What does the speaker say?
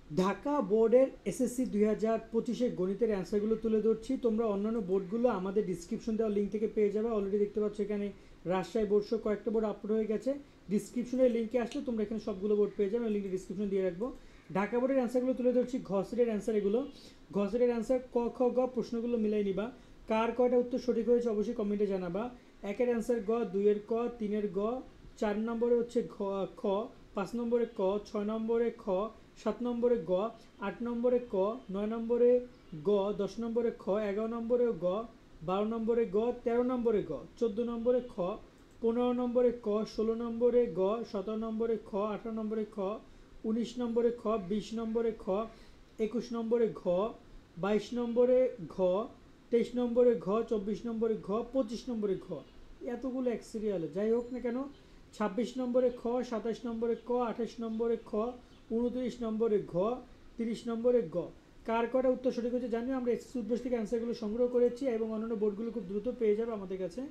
ঢাকা বোর্ডের এসএসসি 2025-এর গণিতের অ্যান্সারগুলো তুলে ধরছি। তোমরা অন্যান্য বোর্ডগুলো আমাদের ডিসক্রিপশন দেওয়া লিঙ্ক থেকে পেয়ে যাবে। অলরেডি দেখতে পাচ্ছ এখানে রাজশাহী বোর্ড সহ কয়েকটা বোর্ড আপলোড হয়ে গেছে। ডিসক্রিপশনের লিঙ্কে আসলে তোমরা এখানে সবগুলো বোর্ড পেয়ে যাবে, লিঙ্কটি ডিসক্রিপশন দিয়ে রাখবো। ঢাকা বোর্ডের অ্যান্সারগুলো তুলে ধরছি। ঘসেটের অ্যান্সার এগুলো। ঘসেটের অ্যান্সার ক খ গ প্রশ্নগুলো মিলাই নিবা। কার কয়টা উত্তর সঠিক হয়েছে অবশ্যই কমেন্টে জানাবা। একের অ্যান্সার গ, দুইয়ের ক, তিনের গ, 4 নম্বরে হচ্ছে খ, 5 নম্বরে ক, 6 নম্বরে খ, 7 নম্বরে গ, 8 নম্বরে ক, 9 নম্বরে গ, 10 নম্বরে খ, 11 নম্বরে গ, 12 নম্বরে গ, 13 নম্বরে গ, 14 নম্বরে খ, 15 নম্বরে ক, 16 নম্বরে গ, 17 নম্বরে খ, 18 নম্বরে খ, 19 নম্বরে খ, 20 নম্বরে খ, 21 নম্বরে ঘ, 22 নম্বরে ঘ, 23 নম্বরে ঘ, 24 নম্বরে ঘ, 25 নম্বরে ঘ। এতগুলো এক সিরিয়ালে যাই হোক না কেন, 26 নম্বরে খ, 27 নম্বরে ক, 28 নম্বরে খ, 29 নম্বরে ঘ, 30 নম্বরে গ। কার কটা উত্তর সঠিক হচ্ছে জানি। আমরা এসএসসি উদ্বেশ থেকে অ্যান্সারগুলো সংগ্রহ করেছি এবং অন্যান্য বোর্ডগুলো খুব দ্রুত পেয়ে যাবে আমাদের কাছে।